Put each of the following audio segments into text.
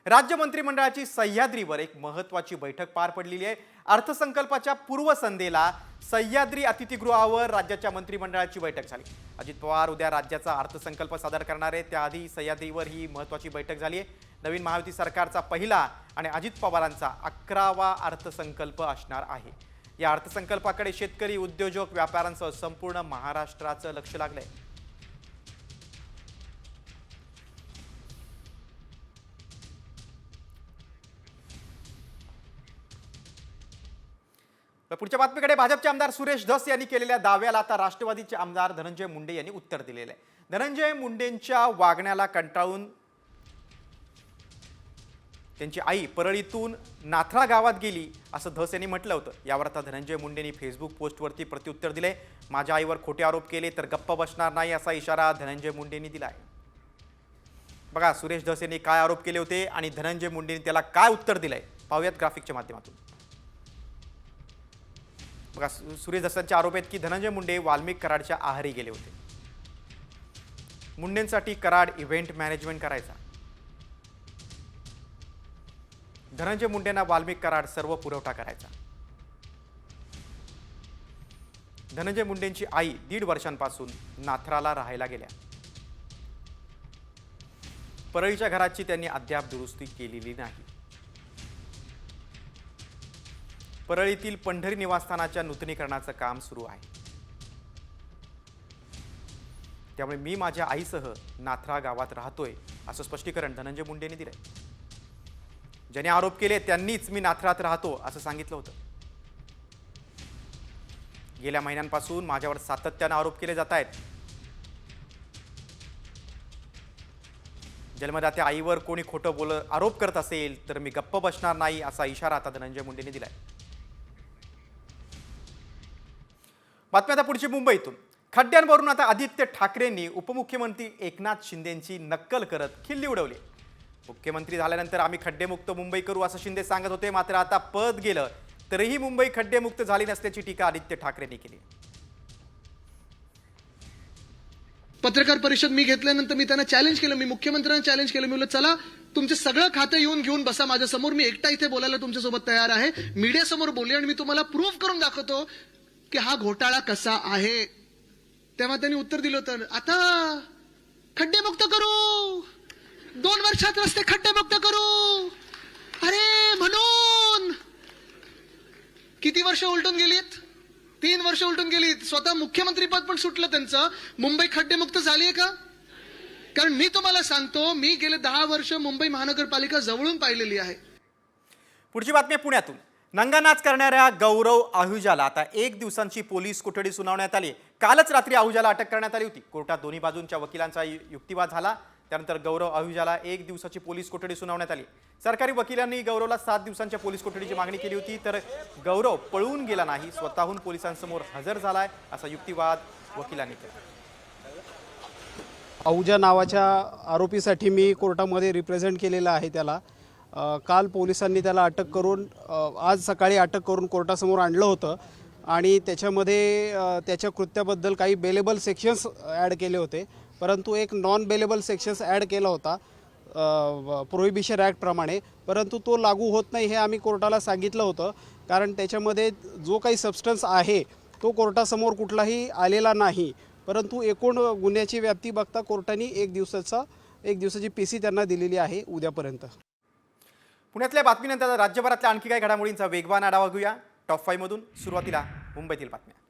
राज्य मंत्रिमंडळाची सह्याद्रीवर एक महत्त्वाची बैठक पार पडलेली आहे। अर्थसंकल्पाच्या पूर्वसंध्येला सह्याद्री अतिथीगृहावर राज्याच्या मंत्रिमंडळाची बैठक झाली। अजित पवार उद्या राज्याचा अर्थसंकल्प सादर करणार आहेत, त्याआधी सह्याद्रीवर ही महत्त्वाची बैठक झाली आहे। नवीन महायुती सरकारचा पहिला आणि अजित पवारांचा 11वा अर्थसंकल्प असणार आहे। या अर्थसंकल्पाकडे शेतकरी, उद्योजक, व्यापाऱ्यांसह संपूर्ण महाराष्ट्राचं लक्ष लागलंय। पुढच्या बातमीकडे भाजपचे आमदार सुरेश धस यांनी केलेल्या दाव्याला आता राष्ट्रवादीचे आमदार धनंजय मुंडे यांनी उत्तर दिलेले आहे। धनंजय मुंडेंच्या वागण्याला कंटाळून त्यांची आई परळीतून नाथरा गावात गेली असं धस यांनी म्हटलं होतं। यावर आता धनंजय मुंडेंनी फेसबुक पोस्टवरती प्रत्युत्तर दिले। माझ्या आईवर खोटे आरोप केले तर गप्प बसणार नाही असा इशारा धनंजय मुंडेंनी दिला आहे। बघा सुरेश धस यांनी काय आरोप केले होते आणि धनंजय मुंडेंनी त्याला काय उत्तर दिलंय, पाहूयात ग्राफिकच्या माध्यमातून। बघा सुरेश धसांचे आरोप आहेत की धनंजय मुंडे वाल्मिक कराडच्या आहारी गेले होते। मुंडेंसाठी कराड इव्हेंट मॅनेजमेंट करायचा। धनंजय मुंडेंना वाल्मिक कराड सर्व पुरवठा करायचा। धनंजय मुंडेंची आई 1.5 वर्षांपासून नाथराला राहायला गेल्या। परळीच्या घराची त्यांनी अद्याप दुरुस्ती केलेली नाही। परळीतील पंढरी निवासस्थानाच्या नूतनीकरणाचं काम सुरू आहे। त्यामुळे मी माझ्या आईसह नाथरा गावात राहतोय असं स्पष्टीकरण धनंजय मुंडेंनी दिलंय। ज्याने आरोप केले त्यांनीच मी नाथरात राहतो असं सांगितलं होतं। गेल्या महिन्यांपासून माझ्यावर सातत्याने आरोप केले जात आहेत। जन्मदात्या आईवर कोणी खोटं आरोप करत असेल तर मी गप्प बसणार नाही असा इशारा आता धनंजय मुंडेंनी दिलाय। बातमी आता पुढची मुंबईतून। खड्ड्यांवरून आता आदित्य ठाकरेंनी उपमुख्यमंत्री एकनाथ शिंदेंची नक्कल करत खिल्ली उडवली। मुख्यमंत्री झाल्यानंतर आम्ही खड्डेमुक्त मुंबई करू असं शिंदे सांगत होते, मात्र आता पद गेलं तरीही मुंबई खड्डेमुक्त झाली नसल्याची टीका आदित्य ठाकरेंनी केली। पत्रकार परिषद मी घेतल्यानंतर मी त्यांना चॅलेंज केलं, मी मुख्यमंत्र्यांना चॅलेंज केलं। मी म्हटलं चला तुमचे सगळं खातं घेऊन बसा माझ्या समोर, मी एकटा इथे बोलायला तुमच्यासोबत तयार आहे। मीडिया समोर बोलले आणि मी तुम्हाला प्रूव्ह करून दाखवतो की हा घोटाळा कसा आहे। तेव्हा त्यांनी उत्तर दिलं होतं, आता खड्डेमुक्त करू, 2 वर्षात रस्ते खड्डेमुक्त करू। अरे म्हणून किती वर्ष उलटून गेलीत? 3 वर्ष उलटून गेलीत। स्वतः मुख्यमंत्री पद पण सुटलं त्यांचं। मुंबई खड्डेमुक्त झालीये का? कारण मी तुम्हाला सांगतो, मी गेले 10 वर्ष मुंबई महानगरपालिका जवळून पाहिलेली आहे। पुढची बातमी पुण्यातून। नंगानाच करणाऱ्या गौरव आहुजाला आता 1 दिवसांची पोलीस कोठडी सुनावण्यात आली। कालच रात्री आहुजाला अटक करण्यात आली होती। कोर्टात दोन्ही बाजूंच्या वकिलांचा युक्तिवाद झाला, त्यानंतर गौरव आहुजाला 1 दिवसाची पोलीस कोठडी सुनावण्यात आली। सरकारी वकिलांनी गौरवला 7 दिवसांच्या पोलीस कोठडीची मागणी केली होती, तर गौरव पळून गेला नाही, स्वतःहून पोलिसांसमोर हजर झालाय असा युक्तिवाद वकिलांनी केला। आहुजा नावाच्या आरोपीसाठी मी कोर्टामध्ये रिप्रेझेंट केलेला आहे। त्याला काल पोलिसांनी त्याला अटक करून आज सकाळी अटक करून कोर्टासमोर आणलं होतं आणि त्याच्यामध्ये त्याच्या कृत्याबद्दल काही बेलेबल सेक्शन्स ॲड केले होते, परंतु एक नॉन बेलेबल सेक्शन्स ॲड केला होता प्रोहिबिशन ॲक्टप्रमाणे, परंतु तो लागू होत नाही हे आम्ही कोर्टाला सांगितलं होतं। कारण त्याच्यामध्ये जो काही सबस्टन्स आहे तो कोर्टासमोर कुठलाही आलेला नाही, परंतु एकूण गुन्ह्याची व्याप्ती बघता कोर्टाने 1 दिवसाची PC त्यांना दिलेली आहे उद्यापर्यंत। पुण्यातल्या बातमीनंतर राज्यभरातल्या आणखी काही घडामोडींचा वेगवान आढावा घेऊया टॉप 5 मधून। सुरुवातीला मुंबईतील बातम्या।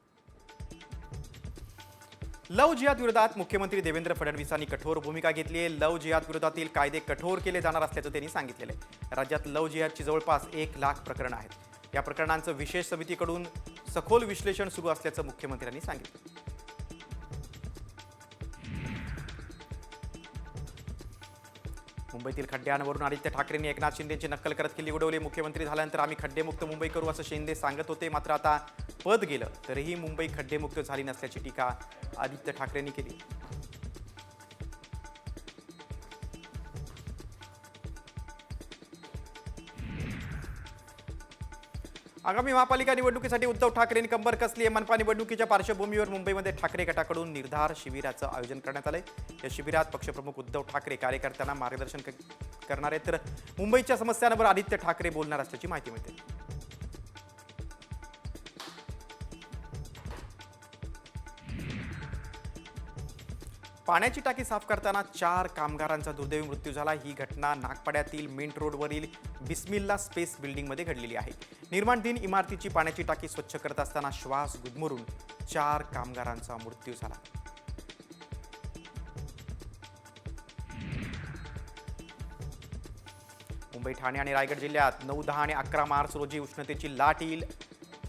लव जिहाद विरोधात मुख्यमंत्री देवेंद्र फडणवीसांनी कठोर भूमिका घेतली आहे। लव जिहाद विरोधातील कायदे कठोर केले जाणार असल्याचं त्यांनी सांगितलेलं आहे। राज्यात लव जिहादची जवळपास 1 लाख प्रकरणं आहेत। या प्रकरणांचं विशेष समितीकडून सखोल विश्लेषण सुरू असल्याचं मुख्यमंत्र्यांनी सांगितलं। मुंबईतील खड्ड्यांवरून आदित्य ठाकरेंनी एकनाथ शिंदेंची नक्कल करत खिल्ली उडवली। मुख्यमंत्री झाल्यानंतर आम्ही खड्डेमुक्त मुंबई करू असं शिंदे सांगत होते, मात्र आता पद गेलं तरीही मुंबई खड्डेमुक्त झाली नसल्याची टीका आदित्य ठाकरेंनी केली। आगामी महापालिका निवडणुकीसाठी उद्धव ठाकरेंनी कंबर कसली आहे। मनपा निवडणुकीच्या पार्श्वभूमीवर मुंबईमध्ये ठाकरे गटाकडून निर्धार शिबिराचं आयोजन करण्यात आलंय। या शिबिरात पक्षप्रमुख उद्धव ठाकरे कार्यकर्त्यांना मार्गदर्शन करणार आहेत. तर मुंबईच्या समस्यांवर आदित्य ठाकरे बोलणार असल्याची माहिती मिळते. पाण्याची टाकी साफ करताना 4 कामगारांचा दुर्दैवी मृत्यू झाला. ही घटना नागपाड्यातील मिंट रोडवरील बिस्मिल्ला स्पेस बिल्डिंगमध्ये घडलेली आहे. निर्माणाधीन इमारतीची पाण्याची टाकी स्वच्छ करत असताना श्वास गुदमरून 4 कामगारांचा मृत्यू झाला. मुंबई, ठाणे आणि रायगड जिल्ह्यात 9, 10 आणि 11 मार्च रोजी उष्णतेची लाट येईल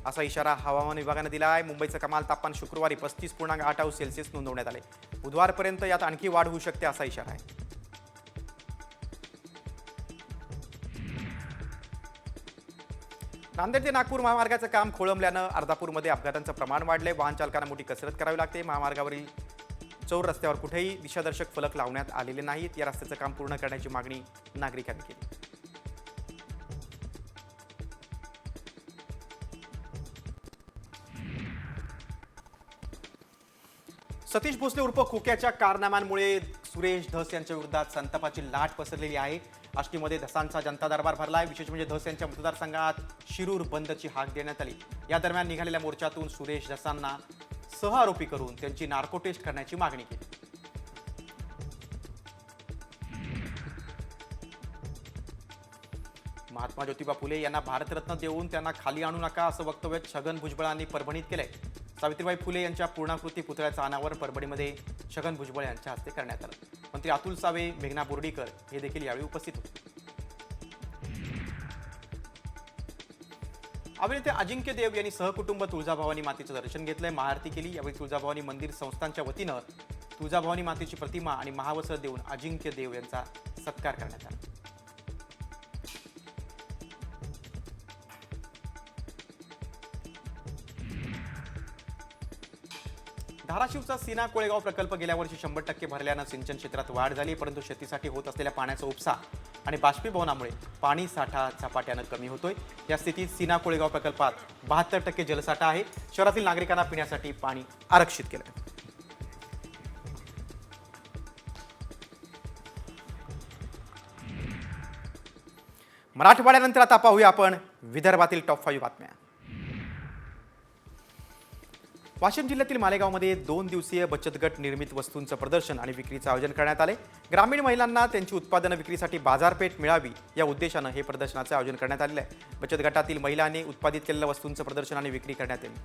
असा इशारा हवामान विभागाने दिला आहे. मुंबईचं कमाल तापमान शुक्रवारी 35.8 सेल्सिअस नोंदवण्यात आले. बुधवारपर्यंत यात आणखी वाढ होऊ शकते असा इशारा आहे. नांदेड ते नागपूर महामार्गाचं काम खोळंबल्यानं अर्धापूरमध्ये अपघातांचं प्रमाण वाढलंय. वाहन चालकांना मोठी कसरत करावी लागते. महामार्गावरील चौर रस्त्यावर कुठेही दिशादर्शक फलक लावण्यात आलेले नाहीत. या रस्त्याचं काम पूर्ण करण्याची मागणी नागरिकांनी केली. सतीश भोसले उर्फ खोक्याच्या कारनाम्यांमुळे सुरेश धस यांच्या विरोधात संतापाची लाट पसरलेली आहे. आष्टीमध्ये धसांचा जनता दरबार भरला आहे. विशेष म्हणजे धस यांच्या मतदारसंघात शिरूर बंदची हाक देण्यात आली. या दरम्यान निघालेल्या मोर्चातून सुरेश धसांना सहआरोपी करून त्यांची नार्को टेस्ट करण्याची मागणी केली. महात्मा ज्योतिबा फुले यांना भारतरत्न देऊन त्यांना खाली आणू नका असं वक्तव्य छगन भुजबळांनी परभणीत केलंय. सावित्रीबाई फुले यांच्या पूर्णाकृती पुतळ्याचं अनावरण परभणीमध्ये छगन भुजबळ यांच्या हस्ते करण्यात आलं. मंत्री अतुल सावे, मेघना बोर्डीकर हे देखील यावेळी उपस्थित होते. अभिनेते अजिंक्य देव यांनी सहकुटुंब तुळजाभवानी मातेचं दर्शन घेतलंय, महाआरती केली. यावेळी तुळजाभवानी मंदिर संस्थांच्या वतीनं तुळजाभवानी मातेची प्रतिमा आणि महावस्त्र देऊन अजिंक्य देव यांचा सत्कार करण्यात आला. धाराशिवचा सीना कोळेगाव प्रकल्प गेल्या वर्षी 100% भरल्यानं सिंचन क्षेत्रात वाढ झाली. परंतु शेतीसाठी होत असलेल्या पाण्याचा उपसा आणि बाष्पीभवनामुळे पाणी साठा झपाट्यानं कमी होतोय. या स्थितीत सीना कोळेगाव प्रकल्पात 72% जलसाठा आहे. शहरातील नागरिकांना पिण्यासाठी पाणी आरक्षित केलं. मराठवाड्यानंतर आता पाहूया आपण विदर्भातील टॉप 5 बातम्या. वाशिम जिल्ह्यातील मालेगावमध्ये 2 दिवसीय बचत गट निर्मित वस्तूंचं प्रदर्शन आणि विक्रीचं आयोजन करण्यात आले. ग्रामीण महिलांना त्यांची उत्पादनं विक्रीसाठी बाजारपेठ मिळावी या उद्देशानं हे प्रदर्शनाचं आयोजन करण्यात आलेलं आहे. बचत गटातील महिलांनी उत्पादित केलेल्या वस्तूंचं प्रदर्शन आणि विक्री करण्यात येईल.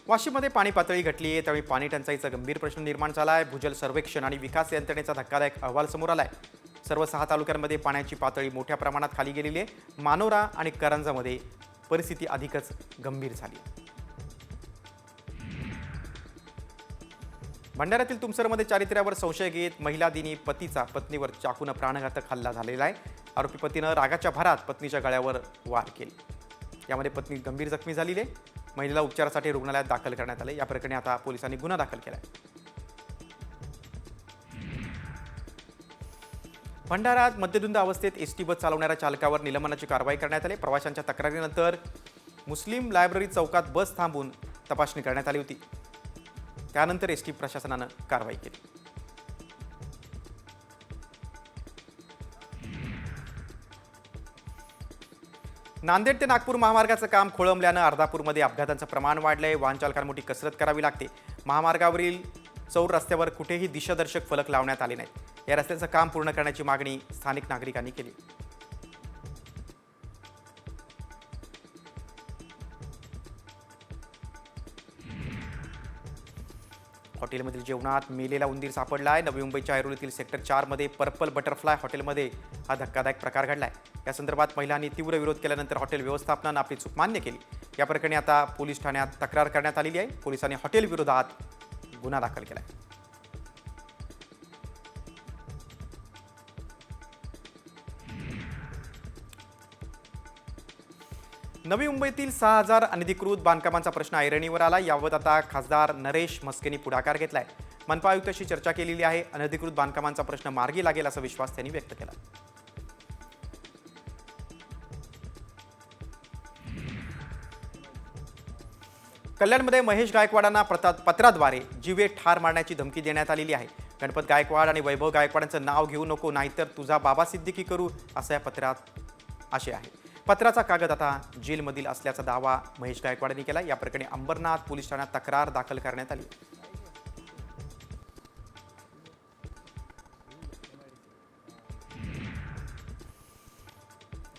वाशिममध्ये पाणी पातळी घटली आहे, त्यावेळी पाणी टंचाईचा गंभीर प्रश्न निर्माण झाला आहे. भूजल सर्वेक्षण आणि विकास यंत्रणेचा धक्कादायक अहवाल समोर आला आहे. सर्व 6 तालुक्यांमध्ये पाण्याची पातळी मोठ्या प्रमाणात खाली गेलेली आहे. मानोरा आणि करंजामध्ये परिस्थिती अधिकच गंभीर झाली. भंडाऱ्यातील तुमसरमध्ये चारित्र्यावर संशय घेत महिला दिनी पतीचा पत्नीवर चाकून प्राणघातक हल्ला झालेला आहे. आरोपी पतीनं रागाच्या भरात पत्नीच्या गळ्यावर वार केले. यामध्ये पत्नी गंभीर जखमी झालेली आहे. महिलेला उपचारासाठी रुग्णालयात दाखल करण्यात आले. या प्रकरणी आता पोलिसांनी गुन्हा दाखल केला आहे. भंडाऱ्यात मद्यधुंद अवस्थेत एसटी बस चालवणाऱ्या चालकावर निलंबनाची कारवाई करण्यात आली. प्रवाशांच्या तक्रारीनंतर मुस्लिम लायब्ररी चौकात बस थांबून तपासणी करण्यात आली होती. त्यानंतर एसटी प्रशासनानं कारवाई केली. नांदेड ते नागपूर महामार्गाचं काम खोळंबल्यानं अर्धापूरमध्ये अपघातांचं प्रमाण वाढलंय. वाहन चालकांना मोठी कसरत करावी लागते. महामार्गावरील चौर रस्त्यावर कुठेही दिशादर्शक फलक लावण्यात आले नाहीत. या रस्त्याचं काम पूर्ण करण्याची मागणी स्थानिक नागरिकांनी केली. हॉटेलमधील जेवणात मेलेला उंदीर सापडला आहे. नवी मुंबईच्या ऐरोलीतील सेक्टर 4 मध्ये पर्पल बटरफ्लाय हॉटेलमध्ये हा धक्कादायक प्रकार घडलाय. या संदर्भात महिलांनी तीव्र विरोध केल्यानंतर हॉटेल व्यवस्थापनानं आपली चूक मान्य केली. या प्रकरणी आता पोलीस ठाण्यात तक्रार करण्यात आलेली आहे. पोलिसांनी हॉटेल विरोधात गुन्हा दाखल केलाय. नवी मुंबईतील 6000 अनधिकृत बांधकामांचा प्रश्न ऐरणीवर आला. याबाबत आता खासदार नरेश म्हस्केंनी पुढाकार घेतलाय. मनपा आयुक्तांशी चर्चा केलेली आहे. अनधिकृत बांधकामांचा प्रश्न मार्गी लागेल असा विश्वास त्यांनी व्यक्त केला. कल्याणमध्ये महेश गायकवाडांना पत्राद्वारे जीवे ठार मारण्याची धमकी देण्यात आलेली आहे. गणपत गायकवाड आणि वैभव गायकवाडांचं नाव घेऊ नको, नाहीतर तुझा बाबा सिद्दीकी करू, असं या पत्रात आशय आहे. पत्राचा कागद आता जेलमधील असल्याचा दावा महेश गायकवाडांनी केला. या प्रकरणी अंबरनाथ पोलीस ठाण्यात तक्रार दाखल करण्यात आली.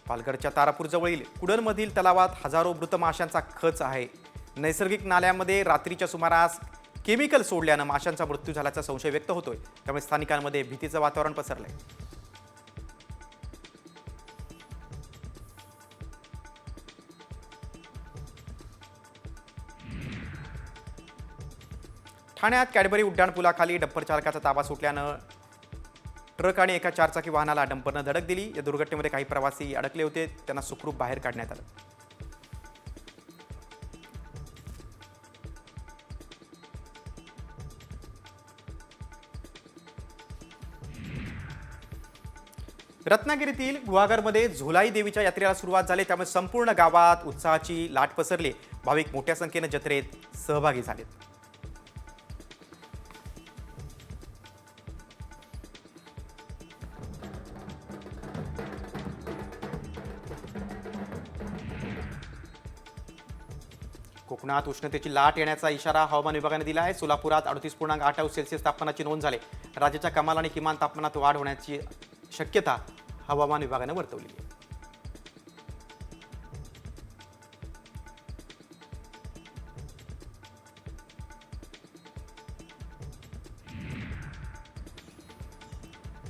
पालघरच्या तारापूरजवळील कुडणमधील तलावात हजारो मृत माशांचा खच आहे. नैसर्गिक नाल्यामध्ये रात्रीच्या सुमारास केमिकल सोडल्यानं माशांचा मृत्यू झाल्याचा संशय व्यक्त होतोय. त्यामुळे स्थानिकांमध्ये भीतीचं वातावरण पसरलंय. ठाण्यात कॅडबरी उड्डाणपुलाखाली डंपर चालकाचा ताबा सुटल्यानं ट्रक आणि एका चारचाकी वाहनाला डंपरनं धडक दिली. या दुर्घटनेमध्ये काही प्रवासी अडकले होते, त्यांना सुखरूप बाहेर काढण्यात आलं. रत्नागिरीतील गुहागरमध्ये झोलाई देवीच्या यात्रेला सुरुवात झाली, त्यामुळे संपूर्ण गावात उत्साहाची लाट पसरली. भाविक मोठ्या संख्येनं जत्रेत सहभागी झालेत. कोकणात उष्णतेची लाट येण्याचा इशारा हवामान विभागाने दिला आहे. सोलापुरात 38.8 सेल्सिअस तापमानाची नोंद झाली. राज्याच्या कमाल आणि किमान तापमानात वाढ होण्याची शक्यता हवामान विभागाने वर्तवली आहे.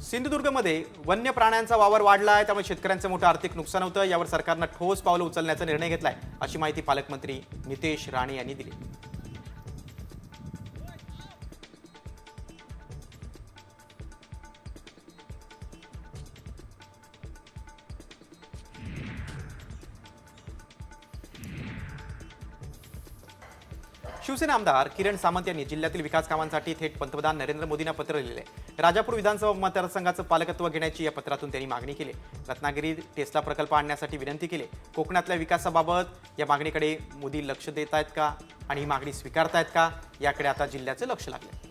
सिंधुदुर्गमध्ये वन्य प्राण्यांचा वावर वाढला आहे, त्यामुळे शेतकऱ्यांचं मोठं आर्थिक नुकसान होतं. यावर सरकारनं ठोस पावलं उचलण्याचा निर्णय घेतलाय, अशी माहिती पालकमंत्री नितेश राणे यांनी दिली. शिवसेना आमदार किरण सामंत यांनी जिल्ह्यातील विकास कामांसाठी थेट पंतप्रधान नरेंद्र मोदींना पत्र लिहिले. राजापूर विधानसभा मतदारसंघाचं पालकत्व घेण्याची या पत्रातून त्यांनी मागणी केली. रत्नागिरीत टेस्ला प्रकल्प आणण्यासाठी विनंती केली. कोकणातल्या विकासाबाबत या मागणीकडे मोदी लक्ष देत आहेत का आणि ही मागणी स्वीकारतायत का, याकडे आता जिल्ह्याचं लक्ष लागलं.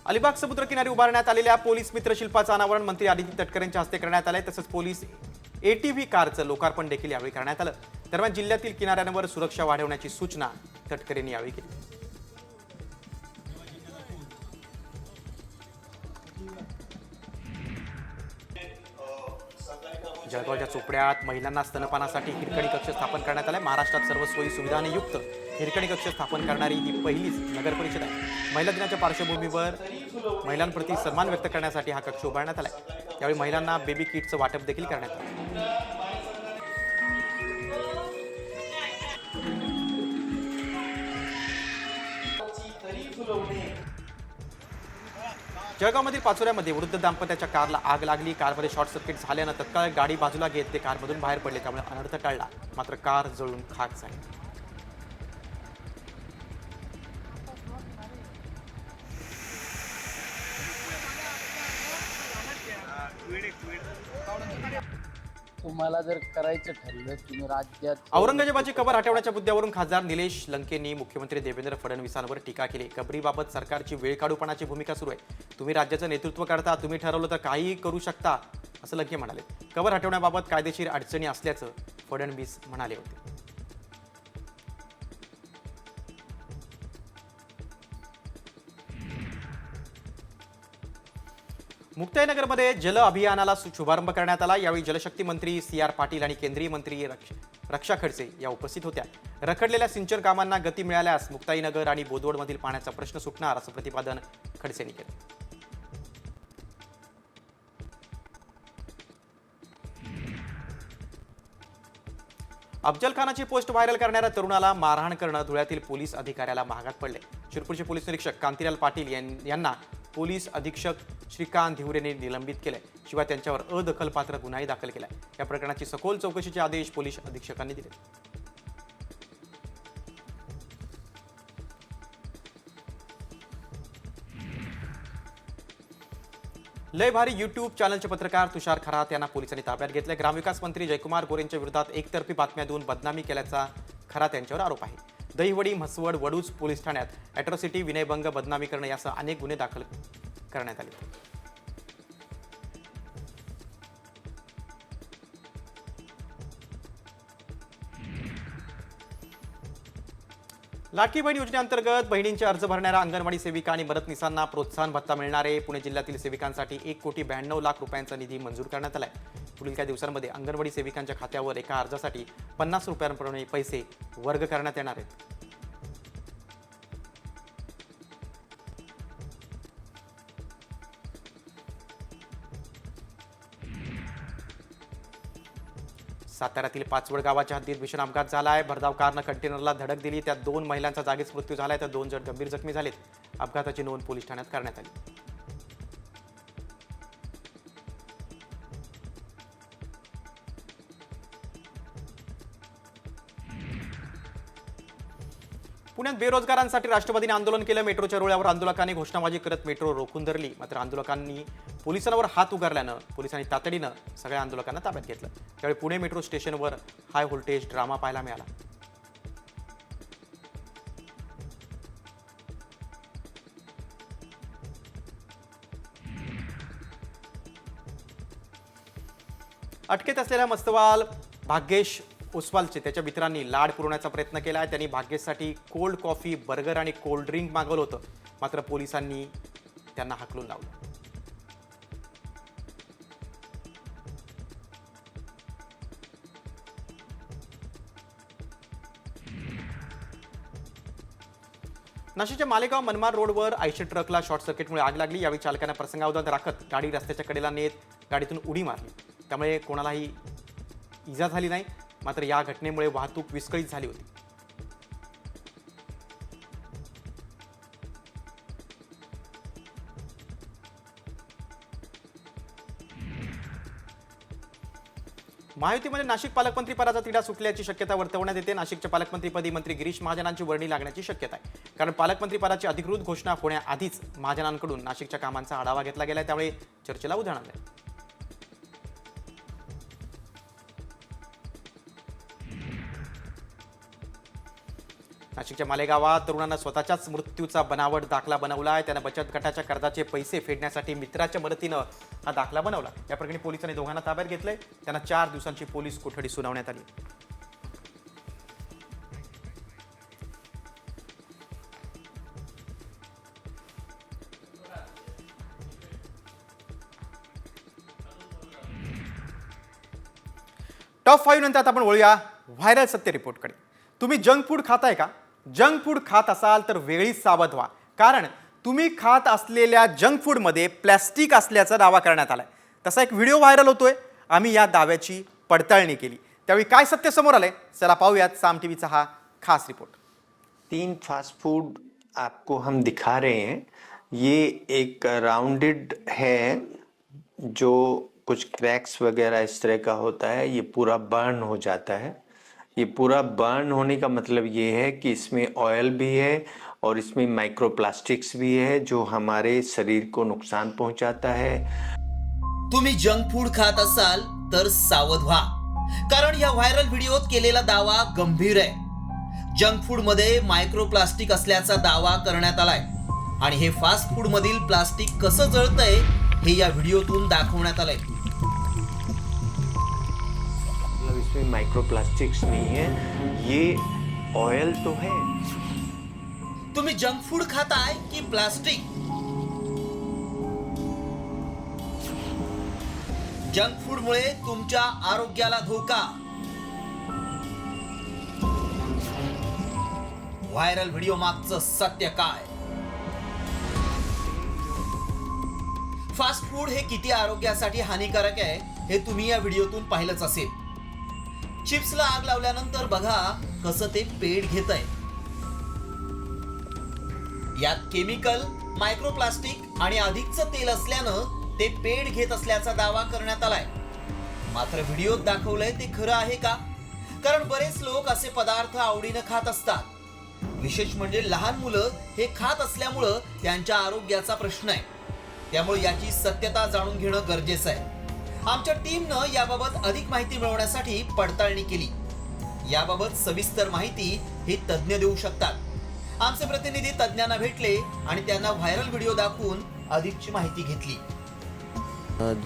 अलिबाग समुद्रकिनारी उभारण्यात आलेल्या पोलीस मित्र शिल्पाचं अनावरण मंत्री आदित्य तटकरेंच्या हस्ते करण्यात आलंय. तसंच पोलीस ATV कारचं लोकार्पण देखील यावेळी करण्यात आलं. दरम्यान जिल्ह्यातील किनाऱ्यांवर सुरक्षा वाढवण्याची सूचना तटकरेंनी यावेळी केली. जळगावच्या चोपड्यात महिलांना स्तनपानासाठी हिरकणी कक्ष स्थापन करण्यात आलाय. महाराष्ट्रात सर्व सोयी सुविधांनी युक्त हिरकणी कक्ष स्थापन करणारी ही पहिलीच नगर परिषद आहे. महिला दिनाच्या पार्श्वभूमीवर महिलांप्रती सन्मान व्यक्त करण्यासाठी हा कक्ष उभारण्यात आलाय. यावेळी महिलांना बेबी किटचं वाटप देखील करण्यात आलं. जळगावमधील पाचोऱ्यामध्ये वृद्ध दाम्पत्याच्या कारला आग लागली. कारमध्ये शॉर्ट सर्किट झाल्यानं तत्काळ गाडी बाजूला घेत ते कारमधून बाहेर पडले, त्यामुळे अनर्थ टळला. मात्र कार जळून खाक झाली. तुम्हाला जर करायचं ठरलं तुम्ही राज्यात औरंगजेबाची कबर हटवण्याच्या मुद्द्यावरून खासदार निलेश लंकेंनी मुख्यमंत्री देवेंद्र फडणवीसांवर टीका केली. कबरीबाबत सरकारची वेळकाढूपणाची भूमिका सुरू आहे. तुम्ही राज्याचं नेतृत्व करता, तुम्ही ठरवलं तर काहीही करू शकता, असं लंके म्हणाले. कबर हटवण्याबाबत कायदेशीर अडचणी असल्याचं फडणवीस म्हणाले होते. मुक्ताईनगरमध्ये जल अभियानाला शुभारंभ करण्यात आला. यावेळी जलशक्ती मंत्री CR पाटील आणि केंद्रीय मंत्री रक्षा खडसे या उपस्थित होत्या. रखडलेल्या सिंचन कामांना गती मिळाल्यास मुक्ताईनगर आणि बोदवडमधील पाण्याचा प्रश्न सुटणार, असं प्रतिपादन खडसेंनी केलं. अफजल खानाची पोस्ट व्हायरल करणाऱ्या तरुणाला मारहाण करणं धुळ्यातील पोलीस अधिकाऱ्याला महागात पडले. शिरपूरचे पोलीस निरीक्षक कांतीलाल पाटील यांना पोलीस अधीक्षक श्रीकांत धिवरेने निलंबित केलंय. शिवाय त्यांच्यावर अदखलपात्र गुन्हाही दाखल केलाय. या प्रकरणाची सखोल चौकशीचे आदेश पोलीस अधीक्षकांनी दिले. लय भारी यूट्यूब चॅनलचे पत्रकार तुषार खरात यांना पोलिसांनी ताब्यात घेतले. ग्रामविकास मंत्री जयकुमार गोरेंच्या विरोधात एकतर्फी बातम्या देऊन बदनामी केल्याचा खरात यांच्यावर आरोप आहे. दहिवडी, म्हसवड, वडूज पोलीस ठाण्यात अॅट्रॉसिटी, विनयभंग, बदनामी करणे यासह अनेक गुन्हे दाखल करण्यात आले. लाडकी बहीण योजनेअंतर्गत बहिणींचे अर्ज भरणाऱ्या अंगणवाडी सेविका आणि मदतनीसांना प्रोत्साहन भत्ता मिळणार आहे. पुणे जिल्ह्यातील सेविकांसाठी 1,92,00,000 रुपयांचा निधी मंजूर करण्यात आलाय. पुढील काही दिवसांमध्ये अंगणवाडी सेविकांच्या खात्यावर एका अर्जासाठी 50 रुपयांप्रमाणे पैसे वर्ग करण्यात येणार आहेत. साताऱ्यातील पाचवड गावाच्या हद्दीत भीषण अपघात झाला आहे. भरधाव कारनं कंटेनरला धडक दिली. त्यात 2 महिलांचा जागीच मृत्यू झालाय तर 2 जण गंभीर जखमी झालेत. अपघाताची नोंद पोलीस ठाण्यात करण्यात आली. पुण्यात बेरोजगारांसाठी राष्ट्रवादीने आंदोलन केलं. मेट्रोच्या रुळावर आंदोलकांनी घोषणाबाजी करत मेट्रो रोखून धरली. मात्र आंदोलकांनी पोलिसांवर हात उगारल्यानं पोलिसांनी तातडीनं सगळ्या आंदोलकांना ताब्यात घेतलं. त्यावेळी पुणे मेट्रो स्टेशनवर हाय व्होल्टेज ड्रामा पाहायला मिळाला. अटकेत असलेल्या मस्तवाल भाग्येश ओसवालचे त्याच्या मित्रांनी लाड पुरवण्याचा प्रयत्न केला आहे. त्यांनी भाग्येशसाठी कोल्ड कॉफी, बर्गर आणि कोल्ड ड्रिंक मागवलं होतं. मात्र पोलिसांनी त्यांना हाकलून लावलं. नाशिकच्या मालेगाव मनमाड रोडवर 80 ट्रकला शॉर्ट सर्किटमुळे आग लागली. यावेळी चालकाने प्रसंगावधान राखत गाडी रस्त्याच्या कडेला नेत गाडीतून उडी मारली. त्यामुळे कोणालाही इजा झाली नाही. मात्र या घटनेमुळे वाहतूक विस्कळीत झाली होती. महायुतीमध्ये नाशिक पालकमंत्री पदाचा तिढा सुटल्याची शक्यता वर्तवण्यात येते. नाशिकच्या पालकमंत्रीपदी मंत्री गिरीश महाजनांची वर्णी लागण्याची शक्यता आहे. कारण पालकमंत्री पदाची अधिकृत घोषणा होण्याआधीच महाजनांकडून नाशिकच्या कामांचा आढावा घेतला गेला. त्यामुळे चर्चेला उधाण आलंय. नाशिकच्या मालेगावात तरुणानं स्वतःच्याच मृत्यूचा बनावट दाखला बनवला आहे. त्यानं बचत गटाच्या कर्जाचे पैसे फेडण्यासाठी मित्राच्या मदतीनं हा दाखला बनवला. या प्रकरणी पोलिसांनी दोघांना ताब्यात घेतलंय. त्यांना 4 दिवसांची पोलीस कोठडी सुनावण्यात आली. टॉप 5 नंतर आता आपण वळूया व्हायरल सत्य रिपोर्टकडे. तुम्ही जंक फूड खाताय का? जंक फूड खात असाल तर वेळीच सावध व्हा. कारण तुम्ही खात असलेल्या जंक फूडमध्ये प्लॅस्टिक असल्याचा दावा करण्यात आलाय. तसा एक व्हिडिओ व्हायरल होतोय. आम्ही या दाव्याची पडताळणी केली. त्यावेळी काय सत्य समोर आलंय चला पाहूयात साम टीव्हीचा हा खास रिपोर्ट. 3 फास्ट फूड आपको हम दिखा रहे हैं. ये एक राउंडेड है जो कुछ क्रैक्स वगैरह इस तरह का होता है. ये पूरा बर्न हो जाता है. ये पूरा बर्न होने का मतलब ये है कि इसमें ऑयल भी है और इसमें माइक्रोप्लास्टिक्स भी है जो हमारे शरीर को नुकसान पहुंचाता है. तुम्ही जंक फूड खात असाल तर सावध व्हा. कारण या व्हायरल व्हिडिओत केलेला दावा गंभीर आहे. जंक फूड मध्ये मायक्रोप्लास्टिक असल्याचा दावा करण्यात आलाय. आणि हे फास्ट फूड मधील प्लास्टिक कसं जळतंय हे या व्हिडिओतून दाखवण्यात आलंय. इसमें माइक्रोप्लास्टिक्स नहीं है, ये ऑयल तो है. तुम्ही जंक फूड खाताय की प्लास्टिक? जंक फूड मुळे तुमच्या आरोग्याला धोका. व्हायरल व्हिडिओ मागचं सत्य काय? फास्ट फूड हे किती आरोग्यासाठी हानिकारक आहे हे तुम्ही या व्हिडिओतून पाहिलंच असेल. चिप्सला आग लावल्यानंतर बघा कसं ते पेट घेतंय. यात केमिकल, मायक्रोप्लास्टिक आणि अधिकचं तेल असल्यानं ते पेट घेत असल्याचा दावा करण्यात आलाय. मात्र व्हिडिओत दाखवलंय ते खरं आहे का? कारण बरेच लोक असे पदार्थ आवडीनं खात असतात. विशेष म्हणजे लहान मुलं हे खात असल्यामुळं त्यांच्या आरोग्याचा प्रश्न आहे. त्यामुळे याची सत्यता जाणून घेणं गरजेचं आहे. आमच्या टीमनं याबाबत अधिक माहिती मिळवण्यासाठी पडताळणी केली. याबाबत सविस्तर माहिती हे तज्ज्ञ देऊ शकतात. आमचे प्रतिनिधी तज्ज्ञांना भेटले आणि त्यांना व्हायरल व्हिडिओ दाखवून अधिकची माहिती घेतली.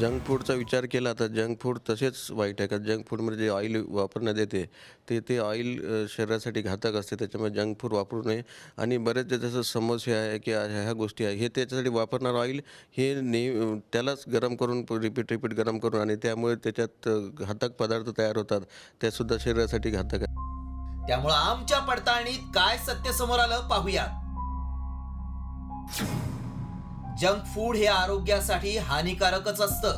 जंक फूडचा विचार केला तर जंक फूड तसेच वाईट आहे. का जंक फूडमध्ये जे ऑइल वापरण्यात येते ते ऑइल शरीरासाठी घातक असते. त्याच्यामुळे जंक फूड वापरू नये. आणि बरेच जसं समोसे आहे की ह्या गोष्टी आहे, हे त्याच्यासाठी वापरणार ऑइल हे त्यालाच गरम करून रिपीट गरम करून आणि त्यामुळे त्याच्यात घातक पदार्थ तयार होतात. त्यासुद्धा शरीरासाठी घातक आहे. त्यामुळे आमच्या पडताळणीत काय सत्य समोर आलं पाहूयात. जंक फूड हे आरोग्यासाठी हानिकारकच असतं.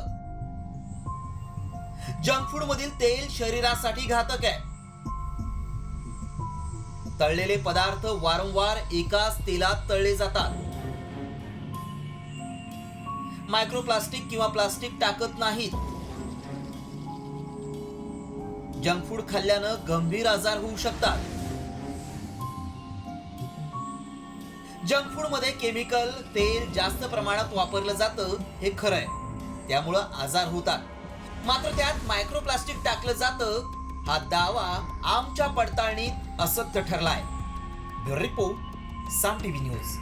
जंक फूड मधील तेल शरीरासाठी घातक आहे. तळलेले पदार्थ वारंवार एकाच तेलात तळले जातात. मायक्रोप्लास्टिक किंवा प्लास्टिक टाकत नाहीत. जंक फूड खाल्ल्यानं गंभीर आजार होऊ शकतात. जंक फूड मध्ये केमिकल तेल जास्त प्रमाणात वापरलं जातं हे खरं आहे. त्यामुळं आजार होतात. मात्र त्यात मायक्रोप्लास्टिक टाकलं जातं हा दावा आमच्या पडताळणीत असत्य ठरलाय. ब्युरो रिपोर्ट, साम टीव्ही न्यूज.